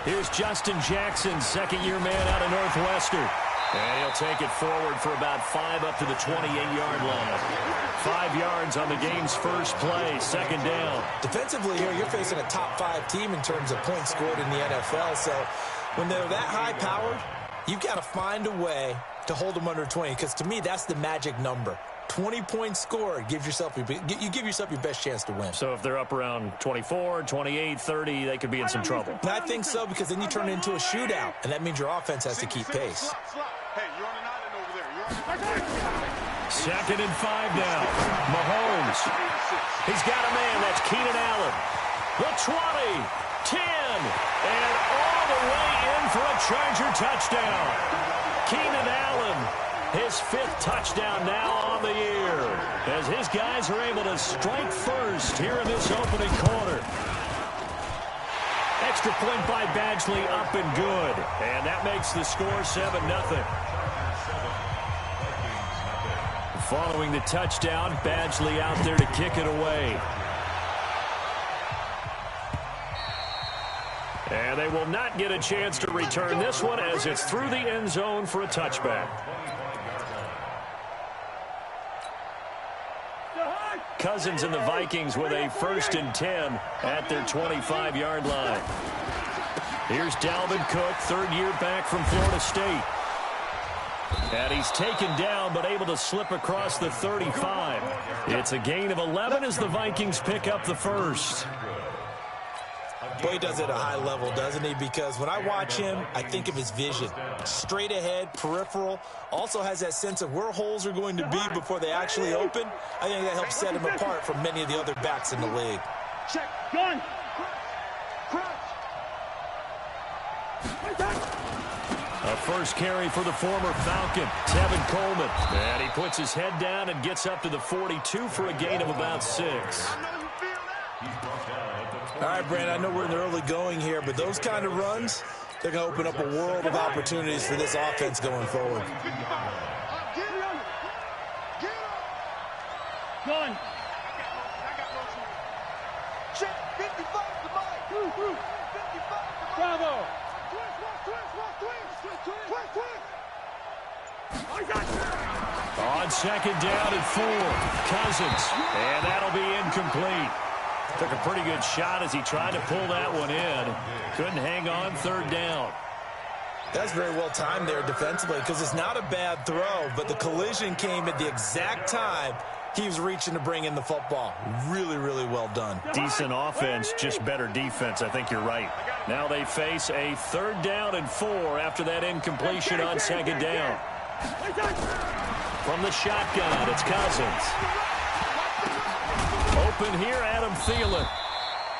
Here's Justin Jackson, second-year man out of Northwestern. And he'll take it forward for about 5 up to the 28-yard line. 5 yards on the game's first play, second down. Defensively here, you're facing a top-5 team in terms of points scored in the NFL. So when they're that high-powered, you've got to find a way to hold them under 20, because to me, that's the magic number. 20 points scored, you give yourself your best chance to win. So if they're up around 24, 28, 30, they could be in some trouble. And I think so, because then you turn it into a shootout, and that means your offense has to keep pace. Second and 5 now. Mahomes. He's got a man. That's Keenan Allen. The 20, 10, and all the way in for a Charger touchdown. Keenan Allen, his 5th touchdown now on the year, as his guys are able to strike first here in this opening quarter. Extra point by Badgley, up and good. And that makes the score 7-0. Following the touchdown, Badgley out there to kick it away. And they will not get a chance to return this one as it's through the end zone for a touchback. Cousins and the Vikings with a 1st and 10 at their 25-yard line. Here's Dalvin Cook, 3rd year back from Florida State. And he's taken down but able to slip across the 35. It's a gain of 11 as the Vikings pick up the first. Boy, he does it at a high level, doesn't he? Because when I watch him, I think of his vision. Straight ahead, peripheral. Also has that sense of where holes are going to be before they actually open. I think that helps set him apart from many of the other backs in the league. Check, gun. A first carry for the former Falcon, Tevin Coleman. And he puts his head down and gets up to the 42 for a gain of about 6. All right, Brandon, I know we're in the early going here, but those kind of runs, they're going to open up a world of opportunities for this offense going forward. Gun. Check, 55 to Mike. Bravo. On second down and 4, Cousins. And that'll be incomplete. Took a pretty good shot as he tried to pull that one in. Couldn't hang on 3rd down. That's very well timed there defensively, because it's not a bad throw, but the collision came at the exact time he was reaching to bring in the football. Really, really well done. Decent offense, just better defense. I think you're right. Now they face a 3rd down and 4 after that incompletion on second down. From the shotgun, it's Cousins. Open here, Adam Thielen.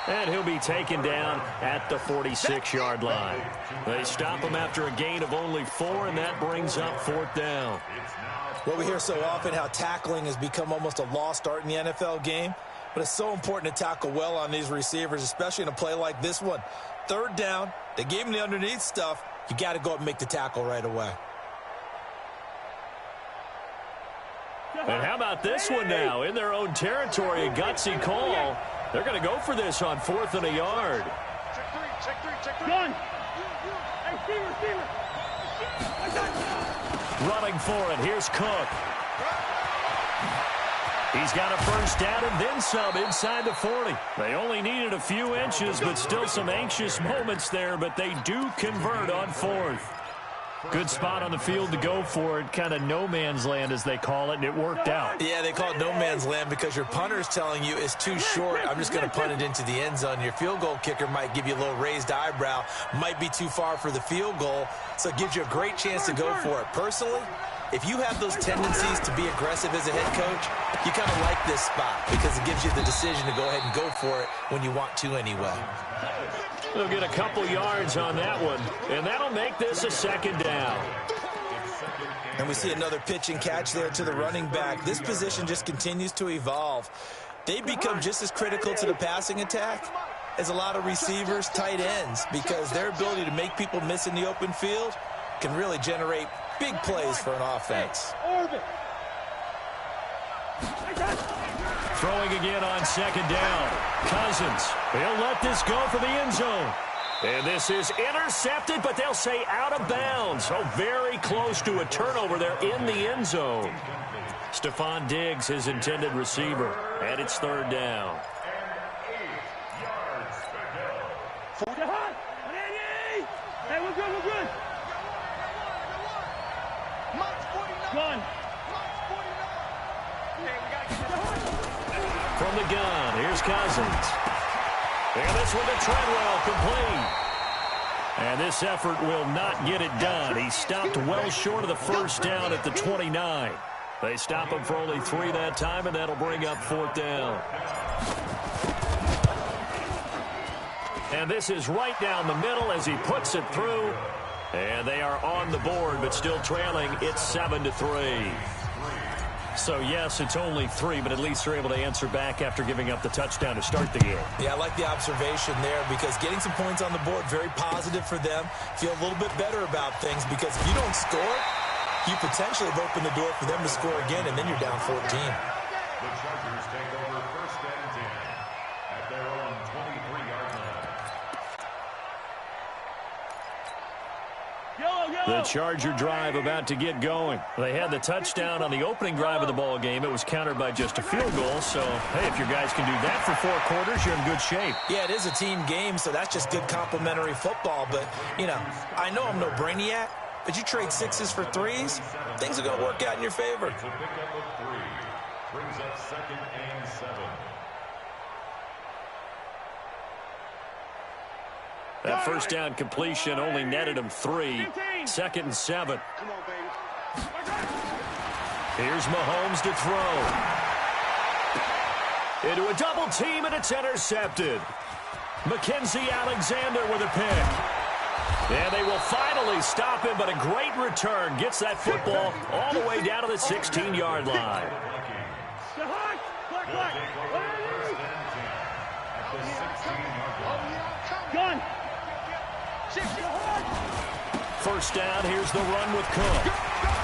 And he'll be taken down at the 46-yard line. They stop him after a gain of only 4, and that brings up 4th down. Well, we hear so often how tackling has become almost a lost art in the NFL game, but it's so important to tackle well on these receivers, especially in a play like this one. 3rd down, they gave him the underneath stuff. You got to go up and make the tackle right away. And how about this one now? In their own territory, a gutsy call. They're going to go for this on 4th and a yard. Check 3. Gun. Hey, receiver. Running for it. Here's Cook. He's got a first down and then some inside the 40. They only needed a few inches, but still some anxious moments there, but they do convert on 4th. Good spot on the field to go for it, kind of no man's land as they call it, and it worked out. Yeah, they call it no man's land because your punter's telling you it's too short. I'm just going to punt it into the end zone. Your field goal kicker might give you a little raised eyebrow, might be too far for the field goal, so it gives you a great chance to go for it. Personally, if you have those tendencies to be aggressive as a head coach, you kind of like this spot because it gives you the decision to go ahead and go for it when you want to anyway. They'll get a couple yards on that one, and that'll make this a 2nd down. And we see another pitch and catch there to the running back. This position just continues to evolve. They become just as critical to the passing attack as a lot of receivers, tight ends, because their ability to make people miss in the open field can really generate big plays for an offense. Throwing again on 2nd down. Cousins, he'll let this go for the end zone. And this is intercepted, but they'll say out of bounds. So very close to a turnover there in the end zone. Stephon Diggs, his intended receiver, and it's third down. Hey, we're good, we're good. From the gun, here's Cousins. And this one to Treadwell, complete. And this effort will not get it done. He stopped well short of the first down at the 29. They stop him for only 3 that time, and that'll bring up fourth down. And this is right down the middle as he puts it through. And they are on the board, but still trailing. It's 7-3. So, yes, it's only 3, but at least they're able to answer back after giving up the touchdown to start the game. Yeah, I like the observation there because getting some points on the board, very positive for them. Feel a little bit better about things because if you don't score, you potentially have opened the door for them to score again, and then you're down 14. The Chargers take over first and 10 at their own 23-yard line. The Charger drive about to get going. They had the touchdown on the opening drive of the ball game. It was countered by just a field goal. So, hey, if your guys can do that for 4 quarters, you're in good shape. Yeah, it is a team game, so that's just good complimentary football. But, you know, I know I'm no brainiac, but you trade 6s for 3s, things are going to work out in your favor. It's a pickup of 3. Brings up 2nd and 7. That first down completion only netted him 3. 2nd and 7. Come on, baby. Here's Mahomes to throw. Into a double team, and it's intercepted. Mackenzie Alexander with a pick. And they will finally stop him, but a great return. Gets that football all the way down to the 16-yard line. Gun. First down, here's the run with Cook.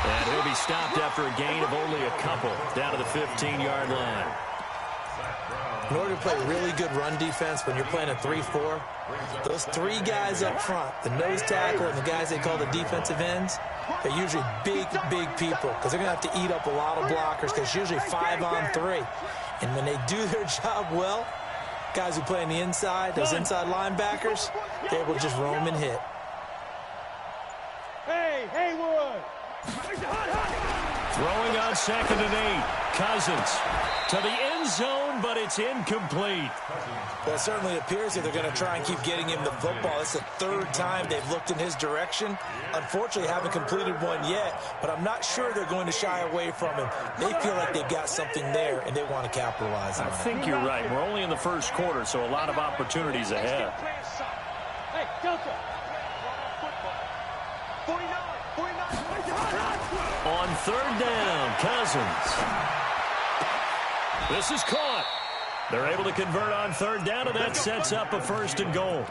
And he'll be stopped after a gain of only a couple down to the 15-yard line. In order to play really good run defense when you're playing a 3-4, those 3 guys up front, the nose tackle and the guys they call the defensive ends, they're usually big, big people because they're going to have to eat up a lot of blockers because it's usually 5 on 3. And when they do their job well, guys who play on the inside, those inside linebackers, they're able to just roam and hit. Hey, Haywood. Throwing on 2nd and 8. Cousins to the end zone, but it's incomplete. Well, it certainly appears that they're going to try and keep getting him the football. It's the 3rd time they've looked in his direction. Unfortunately, haven't completed one yet, but I'm not sure they're going to shy away from him. They feel like they've got something there, and they want to capitalize on it. I think you're right. We're only in the first quarter, so a lot of opportunities ahead. Hey, Delta. 49. On 3rd down, Cousins. This is caught. They're able to convert on 3rd down, and that sets up a 1st and goal.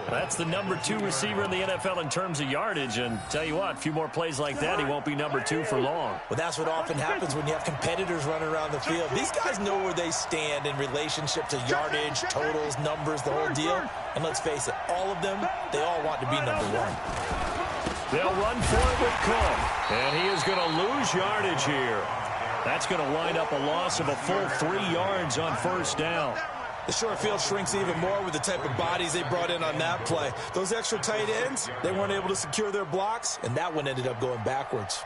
That's the number 2 receiver in the NFL in terms of yardage, and tell you what, a few more plays like that, he won't be number 2 for long. Well, that's what often happens when you have competitors running around the field. These guys know where they stand in relationship to yardage, totals, numbers, the whole deal. And let's face it, all of them, they all want to be number 1. They'll run for it with Cook, and he is going to lose yardage here. That's going to wind up a loss of a full 3 yards on 1st down. The short field shrinks even more with the type of bodies they brought in on that play. Those extra tight ends, they weren't able to secure their blocks, and that one ended up going backwards.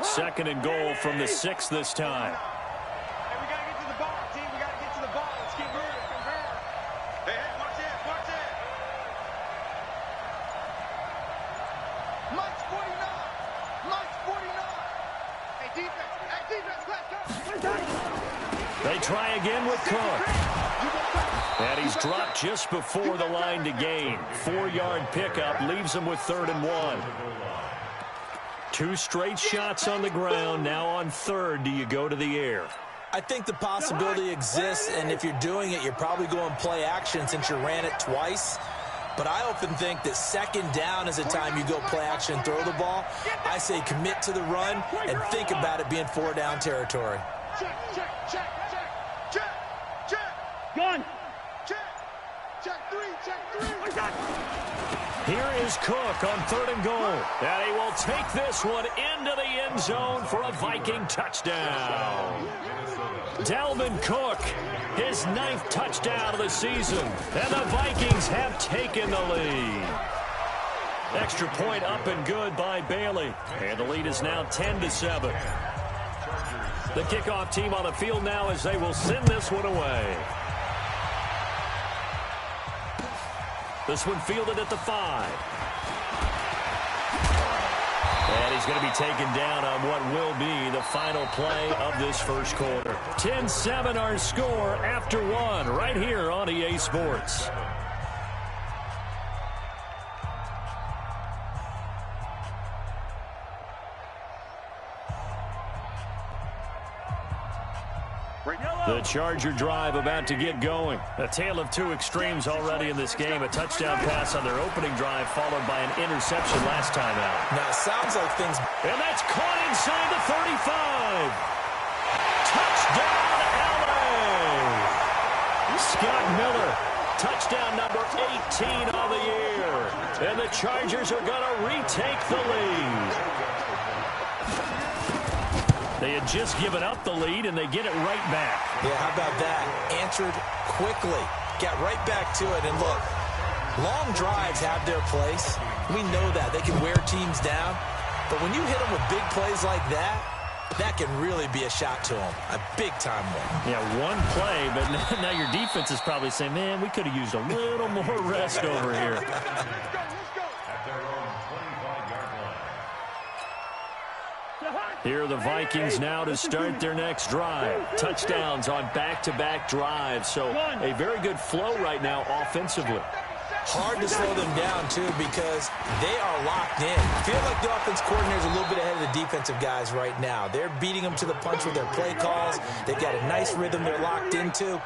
Second and goal from the 6 this time. Hey, we got to get to the ball, team. We got to get to the ball. Let's get moving. Hey, watch it, watch it. Mike's 49. Mike's 49. Hey, defense, let's go. They try again with Cook. And he's dropped just before the line to gain. 4-yard pickup leaves him with 3rd and 1. 2 straight shots on the ground. Now on 3rd, do you go to the air? I think the possibility exists, and if you're doing it, you're probably going play action since you ran it twice. but I often think that second down is a time you go play action and throw the ball. I say commit to the run and think about it being 4-down territory. Check, check, check, check, check, check. Gun. Check. Check three, check three. Here is Cook on 3rd and goal. And he will take this one into the end zone for a Viking touchdown. Dalvin Cook, his 9th touchdown of the season. And the Vikings have taken the lead. Extra point up and good by Bailey. And the lead is now 10-7. The kickoff team on the field now as they will send this one away. This one fielded at the 5. And he's going to be taken down on what will be the final play of this first quarter. 10-7 our score after 1 right here on EA Sports. The Charger drive about to get going. A tale of two extremes already in this game. A touchdown pass on their opening drive followed by an interception last time out. Now, it sounds like things... And that's caught inside the 35. Touchdown, LA! Scott Miller, touchdown number 18 on the year. And the Chargers are going to retake the lead. They had just given up the lead, and they get it right back. Yeah, how about that? Answered quickly. Got right back to it. And look, long drives have their place. We know that. They can wear teams down. But when you hit them with big plays like that, that can really be a shot to them. A big-time one. Yeah, one play, but now your defense is probably saying, man, we could have used a little more rest over here. Here are the Vikings now to start their next drive. Touchdowns on back-to-back drives, so a very good flow right now offensively. Hard to slow them down, too, because they are locked in. Feel like the offense coordinator is a little bit ahead of the defensive guys right now. They're beating them to the punch with their play calls. They've got a nice rhythm they're locked into.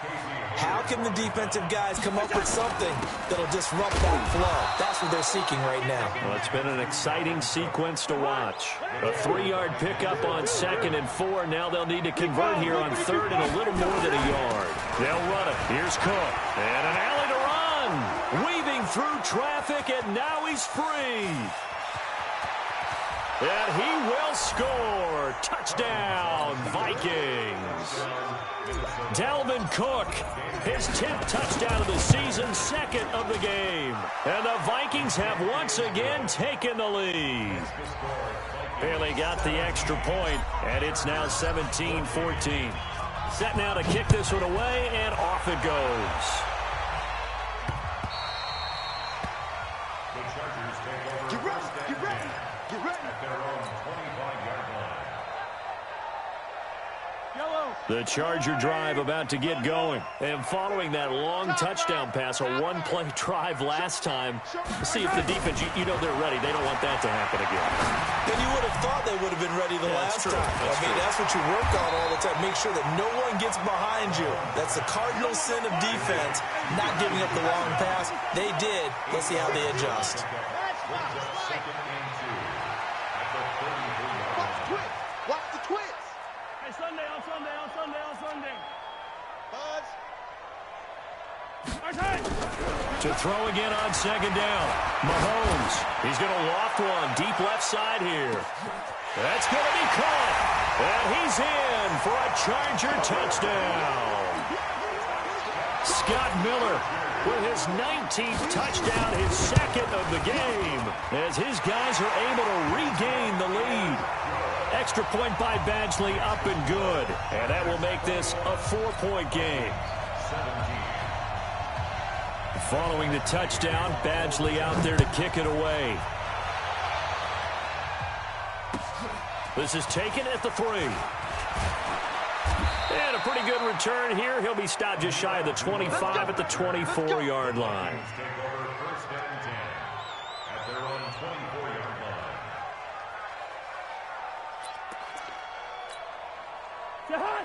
How can the defensive guys come up with something that'll disrupt that flow? That's what they're seeking right now. Well, it's been an exciting sequence to watch. A 3-yard pickup on 2nd and 4. Now they'll need to convert here on 3rd and a little more than a yard. They'll run it. Here's Cook. And an alley to run. Weaving through traffic, and now he's free. And he will score. Touchdown, Vikings. Dalvin Cook, his 10th touchdown of the season, 2nd of the game. And the Vikings have once again taken the lead. Bailey got the extra point, and it's now 17-14. Set now to kick this one away, and off it goes. Get ready, get ready, get ready. At their own 25-yard line. The Charger drive about to get going. And following that long touchdown pass, a one-play drive last time, see if the defense, you know they're ready. They don't want that to happen again. Then you would have thought they would have been ready the last time. That's what you work on all the time. Make sure that no one gets behind you. That's the cardinal sin of defense, not giving up the long pass. They did. Let's see how they adjust. Watch the twits. Hey, Sunday, on Sunday, on Sunday, on Sunday. Buzz. To throw again on 2nd down. Mahomes, he's going to loft one deep left side here. That's going to be caught. And he's in for a Charger touchdown. Scott Miller with his 19th touchdown, his 2nd of the game, as his guys are able to regain the lead. Extra point by Badgley, up and good. And that will make this a 4-point game. Following the touchdown, Badgley out there to kick it away. This is taken at the 3. And a pretty good return here. He'll be stopped just shy of the 25 at the 24-yard line. Take over 1st and 10 at their own 24-yard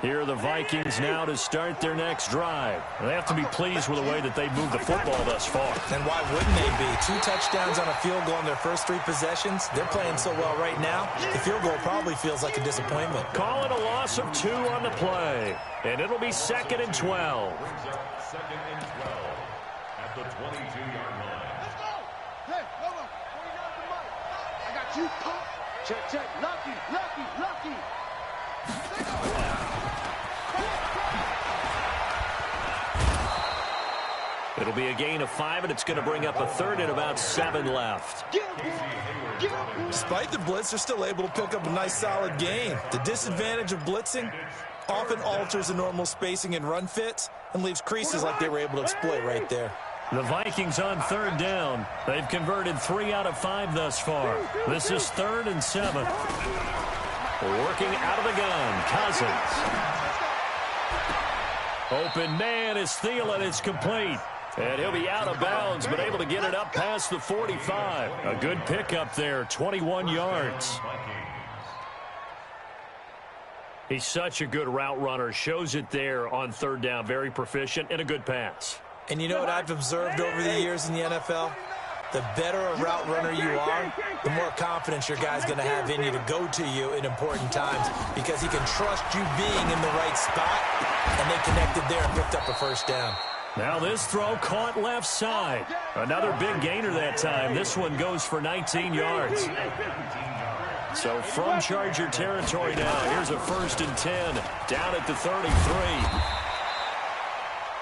line. Here are the Vikings now to start their next drive. They have to be pleased with the way that they've moved the football thus far. And why wouldn't they be? 2 touchdowns on a field goal in their first 3 possessions. They're playing so well right now, the field goal probably feels like a disappointment. Call it a loss of 2 on the play. And it'll be 2nd and 12. Second and 12 at the 22-yard line. Let's go. Hey, hold on. 49 to Mike. I got you. Check, check. Lucky, lucky, lucky. It'll be a gain of 5, and it's going to bring up a 3rd and about 7 left. Despite the blitz, they're still able to pick up a nice solid gain. The disadvantage of blitzing often alters the normal spacing and run fits and leaves creases like they were able to exploit right there. The Vikings on 3rd down. They've converted 3 out of 5 thus far. This is 3rd and 7. Working out of the gun, Cousins. Open man is Thielen. It's complete. And he'll be out of bounds, but able to get it up past the 45. A good pickup there, 21 yards. He's such a good route runner. Shows it there on 3rd down. Very proficient and a good pass. And you know what I've observed over the years in the NFL? The better a route runner you are, the more confidence your guy's going to have in you to go to you in important times because he can trust you being in the right spot, and they connected there and picked up a 1st down. Now this throw caught left side. Another big gainer that time. This one goes for 19 yards. So from Charger territory now, here's a 1st and 10 down at the 33.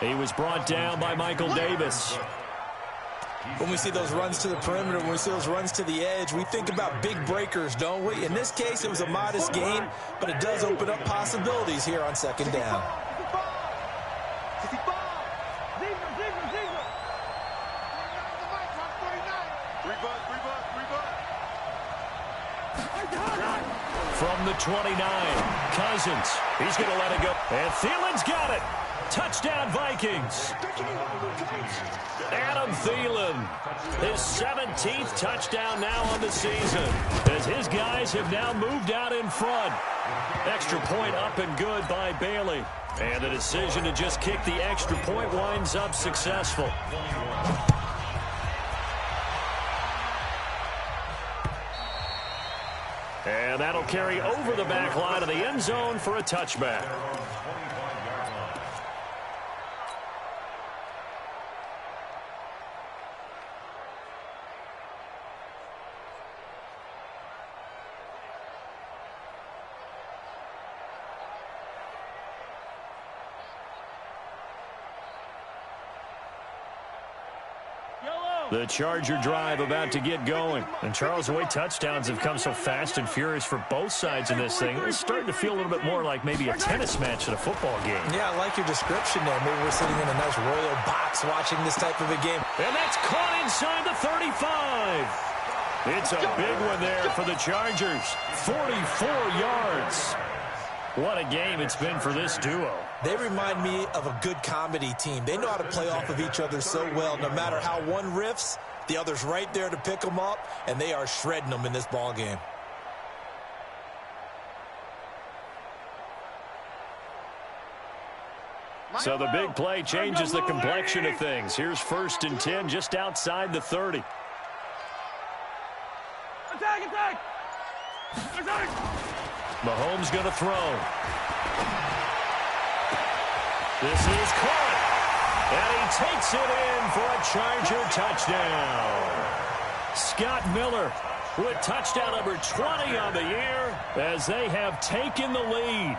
He was brought down by Michael Davis. When we see those runs to the perimeter, when we see those runs to the edge, we think about big breakers, don't we? In this case, it was a modest gain, but it does open up possibilities here on 2nd down. From the 29, Cousins. He's going to let it go. And Thielen's got it. Touchdown, Vikings. Adam Thielen, his 17th touchdown now on the season, as his guys have now moved out in front. Extra point up and good by Bailey. And the decision to just kick the extra point winds up successful. And that'll carry over the back line of the end zone for a touchback. The Charger drive about to get going. And Charles, the way touchdowns have come so fast and furious for both sides in this thing, it's starting to feel a little bit more like maybe a tennis match than a football game. Yeah, I like your description there. Maybe we're sitting in a nice royal box watching this type of a game. And that's caught inside the 35. It's a big one there for the Chargers. 44 yards. What a game it's been for this duo. They remind me of a good comedy team. They know how to play off of each other so well. No matter how one riffs, the other's right there to pick them up, and they are shredding them in this ball game. So the big play changes the complexion of things. Here's 1st and 10 just outside the 30. Attack, attack! Attack! Mahomes going to throw. This is caught. And he takes it in for a Charger touchdown. Scott Miller with touchdown number 20 on the year as they have taken the lead.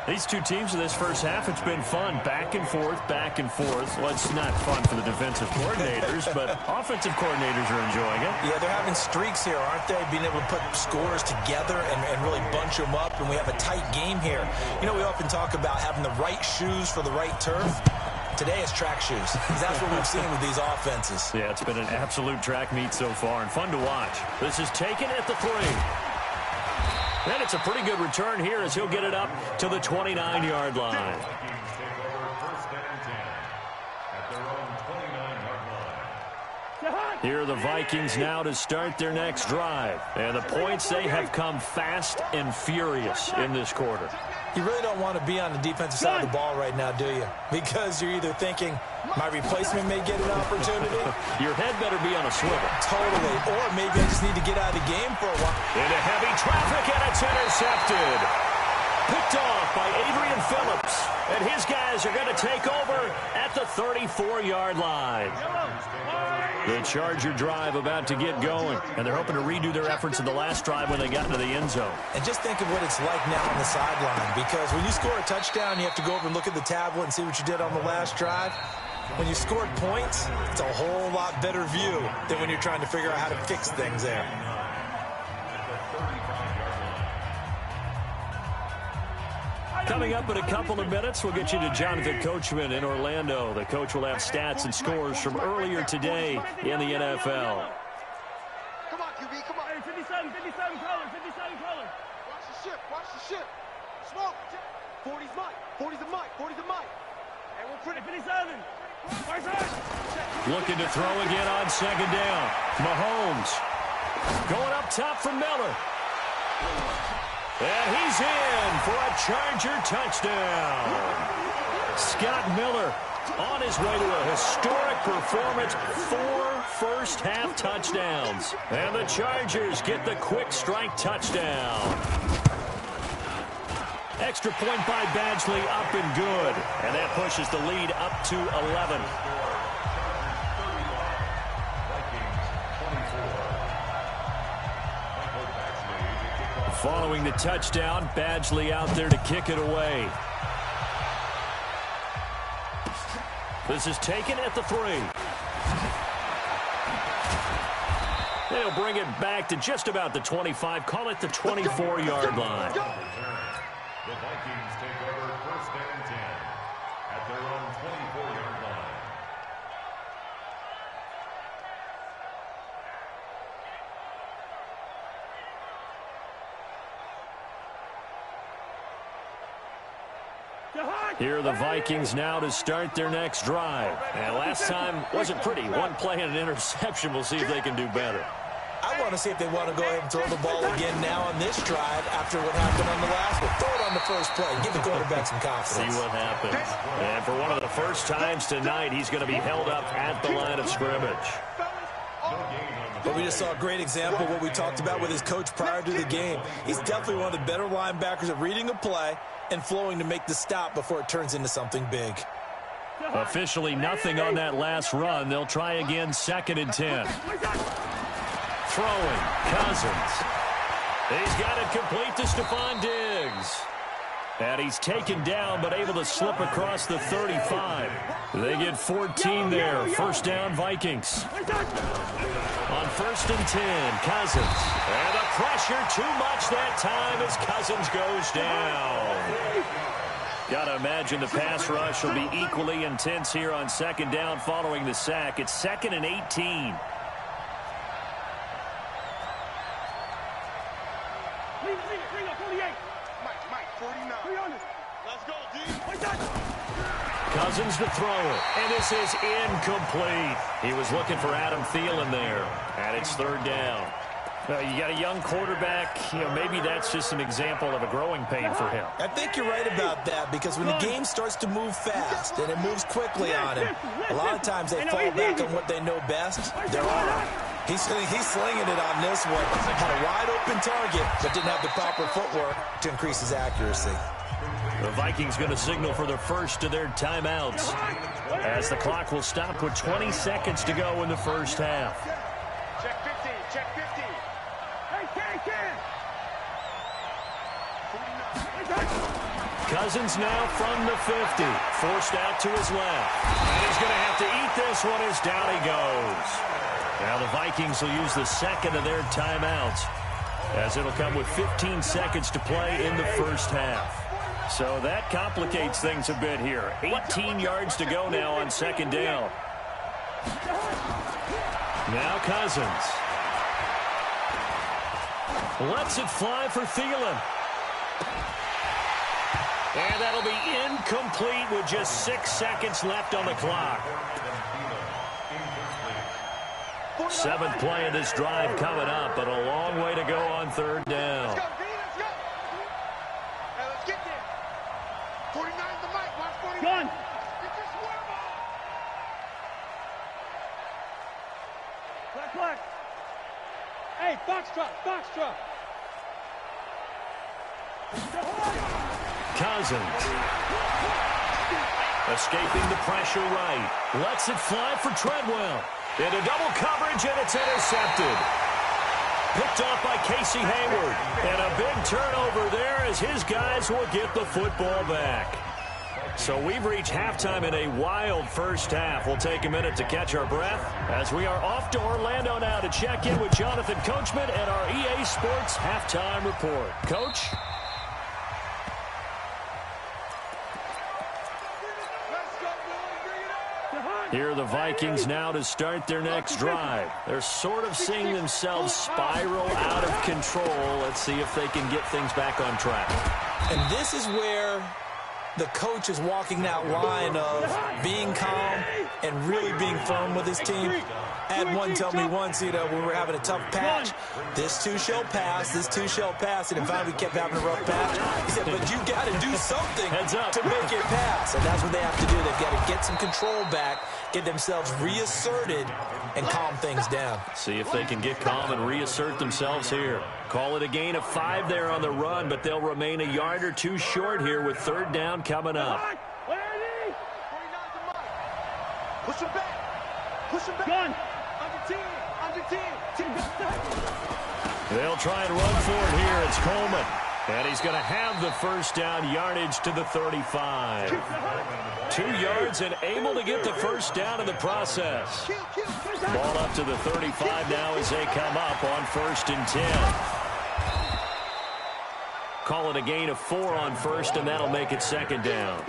These two teams in this first half, it's been fun. Back and forth, back and forth. Well, it's not fun for the defensive coordinators, but offensive coordinators are enjoying it. Yeah, they're having streaks here, aren't they? Being able to put scores together and really bunch them up, and we have a tight game here. You know, we often talk about having the right shoes for the right turf. Today is track shoes. That's what we've seen with these offenses. Yeah, it's been an absolute track meet so far and fun to watch. This is taken at the 3. And it's a pretty good return here as he'll get it up to the 29-yard line. Take over 1st and 10 at their own 29-yard line. Here are the Vikings now to start their next drive. And the points, they have come fast and furious in this quarter. You really don't want to be on the defensive side of the ball right now, do you? Because you're either thinking, my replacement may get an opportunity. Your head better be on a swivel. Totally. Or maybe I just need to get out of the game for a while. Into heavy traffic, and it's intercepted. Picked off by Adrian Phillips. And his guys are going to take over at the 34-yard line. The Charger drive about to get going. And they're hoping to redo their efforts in the last drive when they got into the end zone. And just think of what it's like now on the sideline. Because when you score a touchdown, you have to go over and look at the tablet and see what you did on the last drive. When you scored points, it's a whole lot better view than when you're trying to figure out how to fix things there. Coming up in a couple of minutes, we'll get you to Jonathan Coachman in Orlando. The coach will have stats and scores from earlier today in the NFL. Come on, QB, come on. Hey, 57 color, 57 color. Watch the ship, watch the ship. Smoke. 40's Mike, 40's the Mike, 40's the Mike. Hey, we're pretty 57. Right side. Looking to throw again on second down. Mahomes going up top for Miller. And he's in for a Charger touchdown. Scott Miller on his way to a historic performance. 4 first-half touchdowns. And the Chargers get the quick strike touchdown. Extra point by Badgley, up and good. And that pushes the lead up to 11. Following the touchdown, Badgley out there to kick it away. This is taken at the 3. They'll bring it back to just about the 25. Call it the 24-yard line. The Vikings take over first and 10 at their own 24-yard line. Here are the Vikings now to start their next drive. And last time wasn't pretty. One play and an interception. We'll see if they can do better. I want to see if they want to go ahead and throw the ball again now on this drive after what happened on the last one. Throw it on the first play. Give the quarterback some confidence. See what happens. And for one of the first times tonight, he's going to be held up at the line of scrimmage. But we just saw a great example of what we talked about with his coach prior to the game. He's definitely one of the better linebackers at reading a play and flowing to make the stop before it turns into something big. Officially nothing on that last run. They'll try again, 2nd and 10. Throwing, Cousins. He's got it complete to Stephon Diggs. And he's taken down, but able to slip across the 35. They get 14 there. First down, Vikings. On 1st and 10, Cousins. And the pressure too much that time as Cousins goes down. Got to imagine the pass rush will be equally intense here on 2nd down following the sack. It's 2nd and 18. Cousins to throw it, and this is incomplete. He was looking for Adam Thielen there, and it's 3rd down. You got a young quarterback, maybe that's just an example of a growing pain for him. I think you're right about that, because when the game starts to move fast and it moves quickly on him, a lot of times they fall back on what they know best, their arm. He's slinging it on this one. Had a wide open target, but didn't have the proper footwork to increase his accuracy. The Vikings going to signal for the first of their timeouts as the clock will stop with 20 seconds to go in the first half. Check 15, check 15. Cousins now from the 50, forced out to his left. And he's going to have to eat this one as down he goes. Now the Vikings will use the 2nd of their timeouts as it'll come with 15 seconds to play in the first half. So that complicates things a bit here. 18 yards to go now on 2nd down. Now Cousins. Lets it fly for Thielen. And that'll be incomplete with just 6 seconds left on the clock. Seventh play of this drive coming up, but a long way to go on third down. Let's go, B, let's go. Hey, let's get there. 49's the mic. Watch 49. Gun. Get your swarm on. Black. Hey, Foxtrot. Cousins. Escaping the pressure right. Lets it fly for Treadwell. Into double coverage, and it's intercepted. Picked off by Casey Hayward. And a big turnover there as his guys will get the football back. So we've reached halftime in a wild first half. We'll take a minute to catch our breath as we are off to Orlando now to check in with Jonathan Coachman and our EA Sports Halftime Report. Coach? Here are the Vikings now to start their next drive. They're sort of seeing themselves spiral out of control. Let's see if they can get things back on track. And this is where the coach is walking that line of being calm and really being firm with his team. I had one tell me once, when we were having a tough patch, this too shall pass, and in fact we kept having a rough patch. He said, but you got to do something to make it pass, and that's what they have to do. They've got to get some control back, get themselves reasserted, and calm things down. See if they can get calm and reassert themselves here. Call it a gain of 5 there on the run, but they'll remain a yard or two short here with third down coming up. 49's the mic. Push him back. Gun. Under 10. They'll try and run for it here. It's Coleman. And he's going to have the first down, yardage to the 35. 2 yards and able to get the first down in the process. Ball up to the 35 now as they come up on 1st and 10. Call it a gain of 4 on first, and that'll make it 2nd down.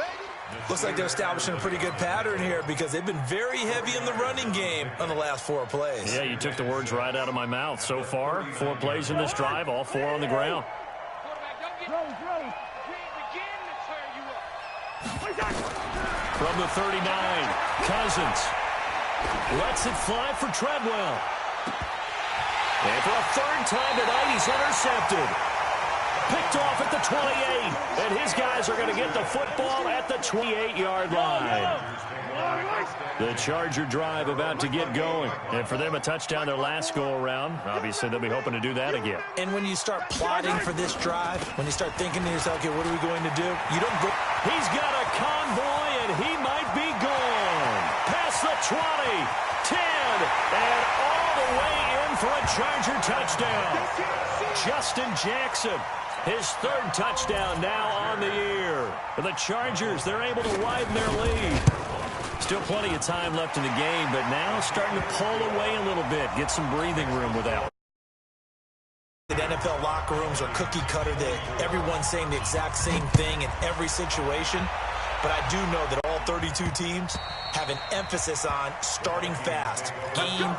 Looks like they're establishing a pretty good pattern here because they've been very heavy in the running game on the last 4 plays. Yeah, you took the words right out of my mouth. So far, 4 plays in this drive, all 4 on the ground. From the 39, Cousins lets it fly for Treadwell. And for a 3rd time tonight, he's intercepted. Picked off at the 28, and his guys are going to get the football at the 28-yard line. The Charger drive about to get going. And for them, a touchdown their last go-around. Obviously, they'll be hoping to do that again. And when you start plotting for this drive, when you start thinking to yourself, okay, what are we going to do? You don't go. He's got a convoy, and he might be gone. Past the 20, 10, and all the way in for a Charger touchdown. Justin Jackson, his 3rd touchdown now on the year. For the Chargers, they're able to widen their lead. Still plenty of time left in the game, but now starting to pull away a little bit, get some breathing room without. The NFL locker rooms are cookie cutter. That everyone's saying the exact same thing in every situation. But I do know that all 32 teams have an emphasis on starting fast. Game,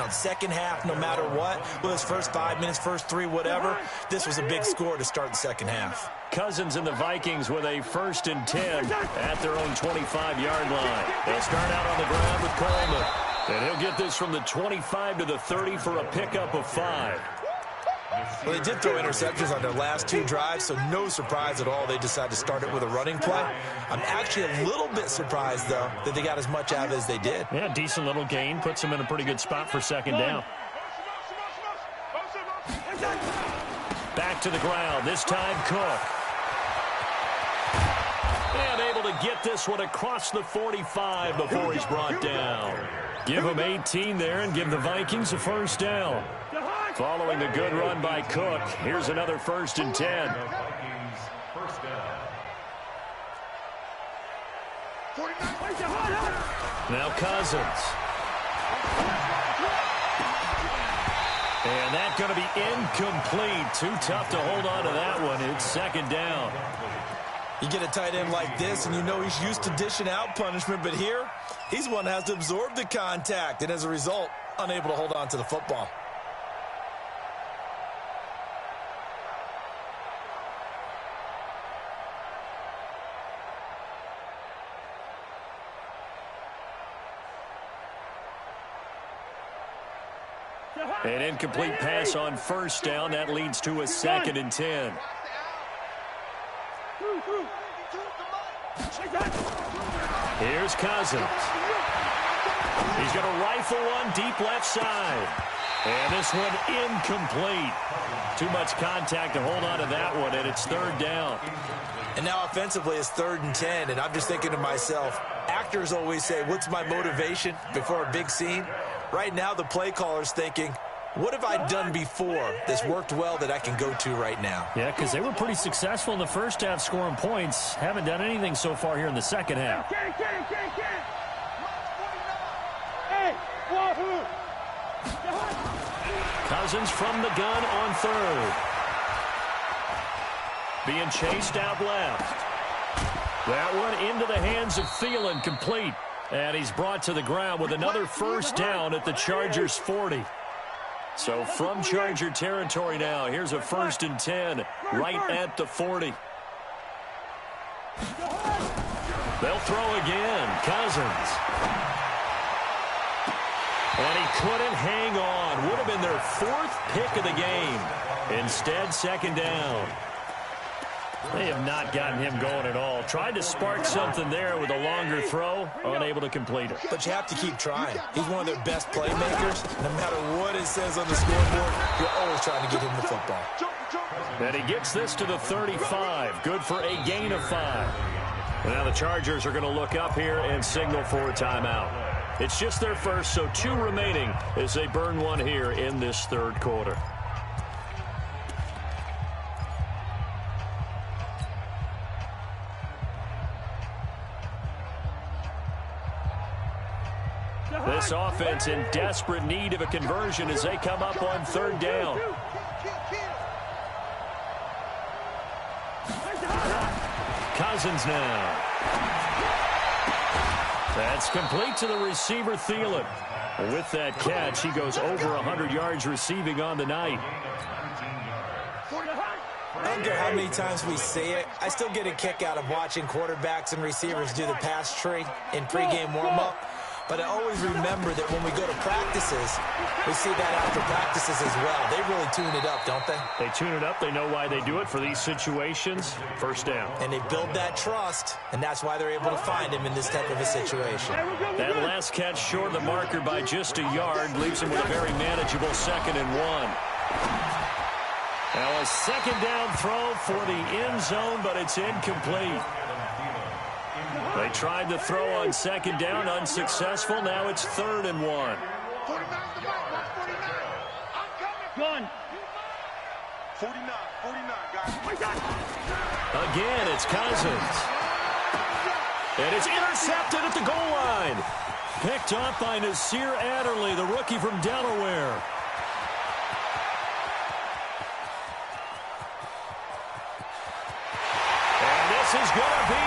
second half, no matter what. Whether it's first 5 minutes, first 3, whatever. This was a big score to start the second half. Cousins and the Vikings with a 1st and 10 at their own 25-yard line. They'll start out on the ground with Coleman. And he'll get this from the 25 to the 30 for a pickup of 5. Well, they did throw interceptions on their last 2 drives, so no surprise at all they decided to start it with a running play. I'm actually a little bit surprised, though, that they got as much out of it as they did. Yeah, decent little gain. Puts them in a pretty good spot for 2nd down. Back to the ground. This time, Cook. And able to get this one across the 45 before he's brought down. Give him 18 there and give the Vikings a 1st down. Following the good run by Cook, here's another 1st and 10. Now Cousins. And that's going to be incomplete. Too tough to hold on to that one. It's 2nd down. You get a tight end like this, and you know he's used to dishing out punishment, but here, he's one that has to absorb the contact, and as a result, unable to hold on to the football. An incomplete pass on first down. That leads to a 2nd and 10. Here's Cousins. He's going to rifle one deep left side. And this one incomplete. Too much contact to hold on to that one, and it's 3rd down. And now offensively it's 3rd and 10, and I'm just thinking to myself, actors always say, what's my motivation before a big scene? Right now the play caller's thinking, what have I done before that's worked well that I can go to right now? Yeah, because they were pretty successful in the first half scoring points. Haven't done anything so far here in the second half. Cousins from the gun on 3rd. Being chased out left. That one into the hands of Thielen, complete. And he's brought to the ground with another first down at the Chargers' 40. So from Charger territory now, here's a 1st and 10 right at the 40. They'll throw again. Cousins. And he couldn't hang on. Would have been their 4th pick of the game. Instead, 2nd down. They have not gotten him going at all. Tried to spark something there with a longer throw, unable to complete it. But you have to keep trying. He's one of their best playmakers. No matter what it says on the scoreboard, you're always trying to get him the football. And he gets this to the 35. Good for a gain of 5. Now the Chargers are going to look up here and signal for a timeout. It's just their first, so 2 remaining as they burn one here in this 3rd quarter. This offense in desperate need of a conversion as they come up on 3rd down. Cousins now. That's complete to the receiver, Thielen. With that catch, he goes over 100 yards receiving on the night. I don't care how many times we see it. I still get a kick out of watching quarterbacks and receivers do the pass tree in pregame warm-up. But I always remember that when we go to practices, we see that after practices as well. They really tune it up, don't they? They tune it up. They know why they do it for these situations. First down. And they build that trust, and that's why they're able to find him in this type of a situation. That last catch short of the marker by just a yard leaves him with a very manageable 2nd and 1. Now a 2nd down throw for the end zone, but it's incomplete. They tried to throw on 2nd down, unsuccessful. Now it's 3rd and 1. Gun. 49, guys. Again, it's Cousins. And it's intercepted at the goal line. Picked off by Nasir Adderley, the rookie from Delaware. And this is going to be